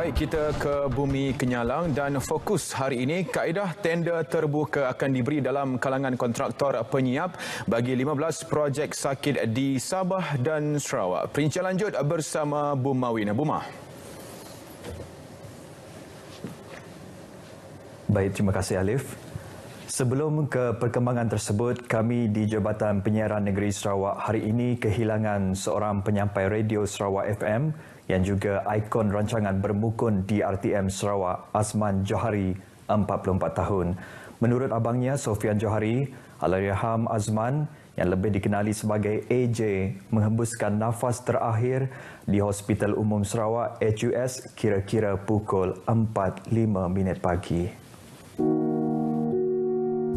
Baik, kita ke Bumi Kenyalang dan fokus hari ini, kaedah tender terbuka akan diberi dalam kalangan kontraktor penyiap bagi 15 projek sakit di Sabah dan Sarawak. Perincian lanjut bersama Buma Wina. Buma. Baik, terima kasih Alif. Sebelum ke perkembangan tersebut, kami di Jabatan Penyiaran Negeri Sarawak hari ini kehilangan seorang penyampai radio Sarawak FM yang juga ikon rancangan bermukun di RTM Sarawak, Azman Johari, 44 tahun. Menurut abangnya, Sofian Johari, Allahyarham Azman yang lebih dikenali sebagai AJ, menghembuskan nafas terakhir di Hospital Umum Sarawak HUS kira-kira pukul 4.05 pagi.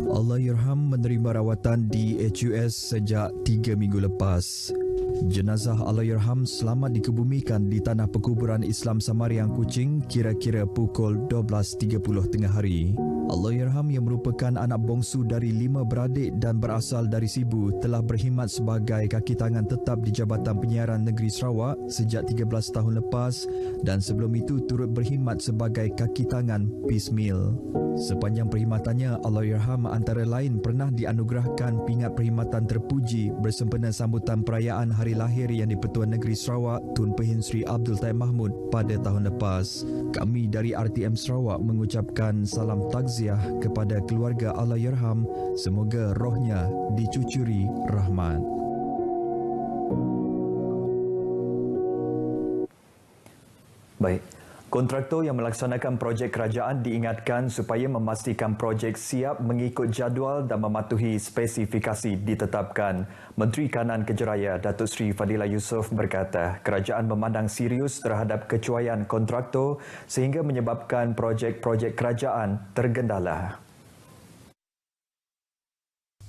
Allahyarham menerima rawatan di HUS sejak 3 minggu lepas. Jenazah Allahyarham selamat dikebumikan di Tanah Perkuburan Islam Samariang Kuching kira-kira pukul 12.30 tengah hari. Allahyarham yang merupakan anak bongsu dari 5 beradik dan berasal dari Sibu telah berkhidmat sebagai kaki tangan tetap di Jabatan Penyiaran Negeri Sarawak sejak 13 tahun lepas dan sebelum itu turut berkhidmat sebagai kaki tangan piecemeal. Sepanjang perkhidmatannya, Allahyarham antara lain pernah dianugerahkan pingat perkhidmatan terpuji bersempena sambutan perayaan hari lahir Yang di-Pertuan Negeri Sarawak Tun Pehin Sri Abdul Taib Mahmud pada tahun lepas. Kami dari RTM Sarawak mengucapkan salam takziah kepada keluarga Allahyarham. Semoga rohnya dicucuri rahmat. Baik. Kontraktor yang melaksanakan projek kerajaan diingatkan supaya memastikan projek siap mengikut jadual dan mematuhi spesifikasi ditetapkan. Menteri Kanan Kejeraya Datuk Seri Fadilah Yusof berkata, kerajaan memandang serius terhadap kecuaian kontraktor sehingga menyebabkan projek-projek kerajaan tergendala.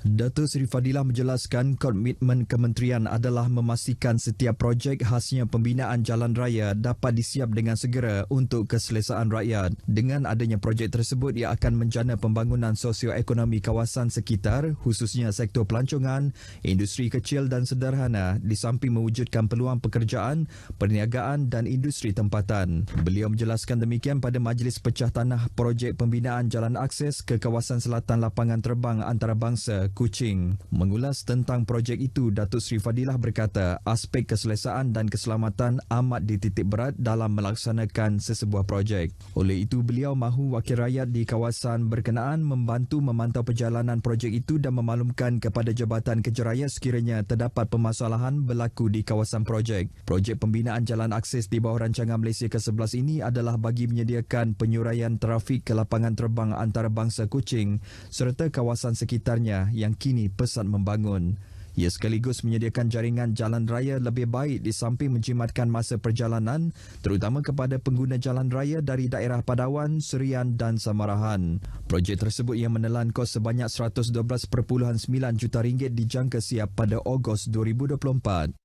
Datuk Seri Fadilah menjelaskan komitmen kementerian adalah memastikan setiap projek khasnya pembinaan jalan raya dapat disiap dengan segera untuk keselesaan rakyat. Dengan adanya projek tersebut, ia akan menjana pembangunan sosioekonomi kawasan sekitar, khususnya sektor pelancongan, industri kecil dan sederhana, di samping mewujudkan peluang pekerjaan, perniagaan dan industri tempatan. Beliau menjelaskan demikian pada majlis pecah tanah projek pembinaan jalan akses ke kawasan selatan lapangan terbang antarabangsa Kuching. Mengulas tentang projek itu, Datuk Seri Fadilah berkata aspek keselesaan dan keselamatan amat dititik berat dalam melaksanakan sesebuah projek. Oleh itu, beliau mahu wakil rakyat di kawasan berkenaan membantu memantau perjalanan projek itu dan memaklumkan kepada Jabatan Kejeraya sekiranya terdapat permasalahan berlaku di kawasan projek. Projek pembinaan jalan akses di bawah rancangan Malaysia ke-11 ini adalah bagi menyediakan penyuraian trafik ke lapangan terbang antarabangsa Kuching serta kawasan sekitarnya yang kini pesat membangun. Ia sekaligus menyediakan jaringan jalan raya lebih baik di samping menjimatkan masa perjalanan terutama kepada pengguna jalan raya dari daerah Padawan, Serian dan Samarahan. Projek tersebut yang menelan kos sebanyak RM112.9 juta dijangka siap pada Ogos 2024.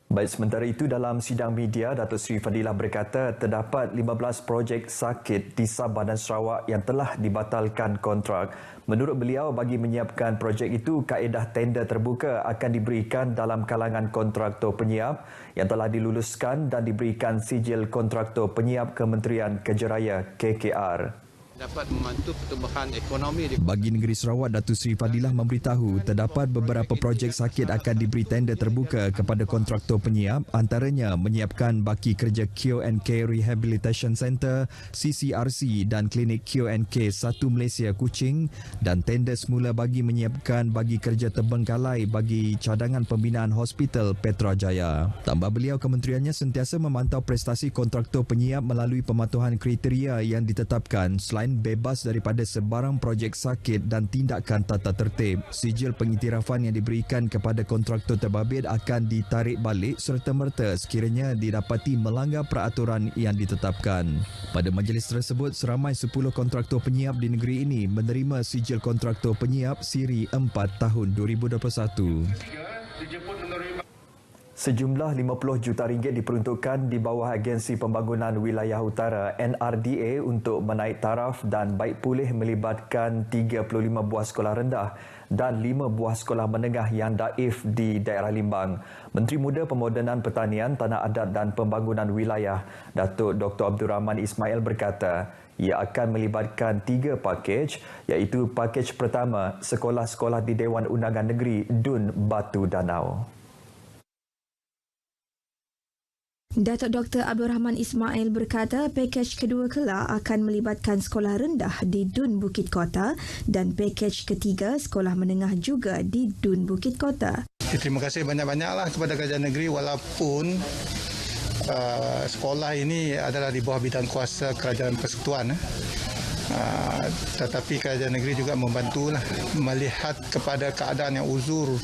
Baik, sementara itu dalam sidang media, Datuk Seri Fadilah berkata terdapat 15 projek sakit di Sabah dan Sarawak yang telah dibatalkan kontrak. Menurut beliau, bagi menyiapkan projek itu, kaedah tender terbuka akan diberikan dalam kalangan kontraktor penyiap yang telah diluluskan dan diberikan sijil kontraktor penyiap Kementerian Kejeraya KKR. Dapat membantu pertumbuhan ekonomi. Bagi negeri Sarawak, Datuk Seri Fadilah memberitahu terdapat beberapa projek sakit akan diberi tender terbuka kepada kontraktor penyiap, antaranya menyiapkan baki kerja Q&K Rehabilitation Center, CCRC dan klinik Q&K 1 Malaysia Kuching dan tender semula bagi menyiapkan bagi kerja terbengkalai bagi cadangan pembinaan Hospital Petrajaya. Tambah beliau, kementeriannya sentiasa memantau prestasi kontraktor penyiap melalui pematuhan kriteria yang ditetapkan selain bebas daripada sebarang projek sakit dan tindakan tata tertib. Sijil pengiktirafan yang diberikan kepada kontraktor terbabit akan ditarik balik serta-merta sekiranya didapati melanggar peraturan yang ditetapkan. Pada majlis tersebut, seramai 10 kontraktor penyiap di negeri ini menerima sijil kontraktor penyiap Siri 4 tahun 2021. Sejumlah 50 juta ringgit diperuntukkan di bawah Agensi Pembangunan Wilayah Utara NRDA untuk menaik taraf dan baik pulih melibatkan 35 buah sekolah rendah dan 5 buah sekolah menengah yang daif di daerah Limbang. Menteri Muda Pemodenan Pertanian, Tanah Adat dan Pembangunan Wilayah, Datuk Dr. Abdul Rahman Ismail berkata, ia akan melibatkan 3 pakej, iaitu pakej pertama, sekolah-sekolah di Dewan Undangan Negeri Dun Batu Danau. Datuk Dr. Abdul Rahman Ismail berkata pakej kedua kelak akan melibatkan sekolah rendah di Dun Bukit Kota dan pakej ketiga sekolah menengah juga di Dun Bukit Kota. Terima kasih banyak-banyaklah kepada Kerajaan Negeri walaupun sekolah ini adalah di bawah bidang kuasa Kerajaan Persekutuan. Tetapi Kerajaan Negeri juga membantulah melihat kepada keadaan yang uzur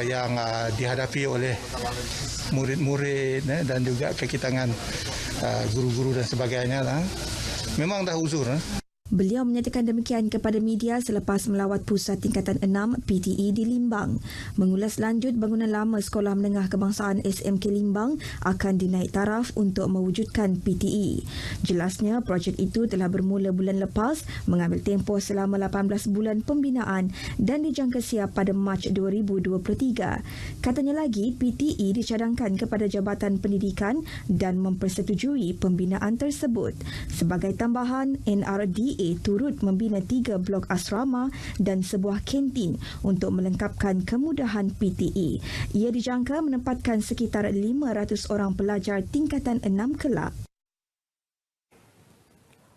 yang dihadapi oleh murid-murid dan juga kaki tangan guru-guru dan sebagainya. Memang dah uzur. Beliau menyatakan demikian kepada media selepas melawat Pusat Tingkatan 6 PTE di Limbang. Mengulas lanjut bangunan lama Sekolah Menengah Kebangsaan SMK Limbang akan dinaik taraf untuk mewujudkan PTE. Jelasnya, projek itu telah bermula bulan lepas, mengambil tempoh selama 18 bulan pembinaan dan dijangka siap pada Mac 2023. Katanya lagi, PTE dicadangkan kepada Jabatan Pendidikan dan mempersetujui pembinaan tersebut. Sebagai tambahan, NRDA turut membina 3 blok asrama dan sebuah kantin untuk melengkapkan kemudahan PTE. Ia dijangka menempatkan sekitar 500 orang pelajar tingkatan 6 kelak.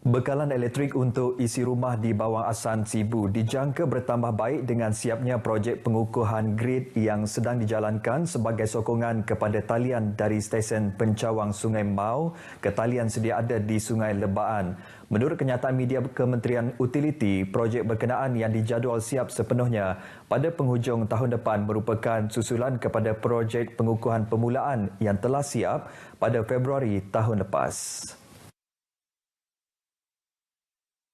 Bekalan elektrik untuk isi rumah di Bawang Asan Sibu dijangka bertambah baik dengan siapnya projek pengukuhan grid yang sedang dijalankan sebagai sokongan kepada talian dari stesen pencawang Sungai Mau ke talian sedia ada di Sungai Lebaan. Menurut kenyataan media Kementerian Utiliti, projek berkenaan yang dijadual siap sepenuhnya pada penghujung tahun depan merupakan susulan kepada projek pengukuhan permulaan yang telah siap pada Februari tahun lepas.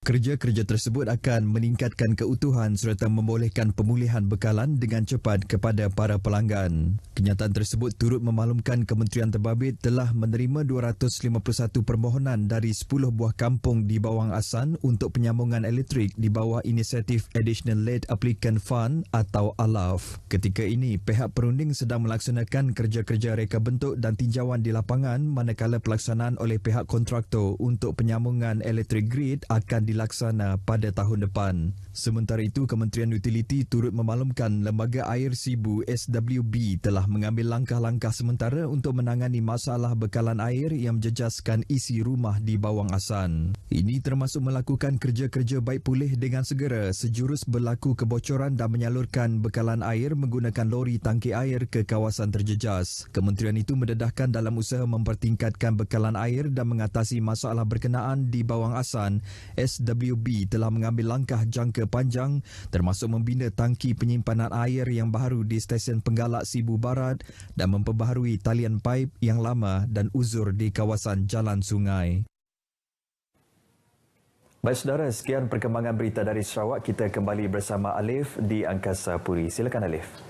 Kerja-kerja tersebut akan meningkatkan keutuhan serta membolehkan pemulihan bekalan dengan cepat kepada para pelanggan. Kenyataan tersebut turut memaklumkan Kementerian Terbabit telah menerima 251 permohonan dari 10 buah kampung di Bawang Asan untuk penyambungan elektrik di bawah inisiatif Additional Late Applicant Fund atau ALAF. Ketika ini, pihak perunding sedang melaksanakan kerja-kerja reka bentuk dan tinjauan di lapangan manakala pelaksanaan oleh pihak kontraktor untuk penyambungan elektrik grid akan dilaksana pada tahun depan. Sementara itu, Kementerian Utiliti turut memaklumkan Lembaga Air Sibu SWB telah mengambil langkah-langkah sementara untuk menangani masalah bekalan air yang menjejaskan isi rumah di Bawang Asan. Ini termasuk melakukan kerja-kerja baik pulih dengan segera sejurus berlaku kebocoran dan menyalurkan bekalan air menggunakan lori tangki air ke kawasan terjejas. Kementerian itu mendedahkan dalam usaha mempertingkatkan bekalan air dan mengatasi masalah berkenaan di Bawang Asan. SWB telah mengambil langkah jangka panjang termasuk membina tangki penyimpanan air yang baru di stesen penggalak Sibu Barat dan memperbaharui talian paip yang lama dan uzur di kawasan jalan sungai. Baik saudara, sekian perkembangan berita dari Sarawak. Kita kembali bersama Alif di Angkasa Puri. Silakan Alif.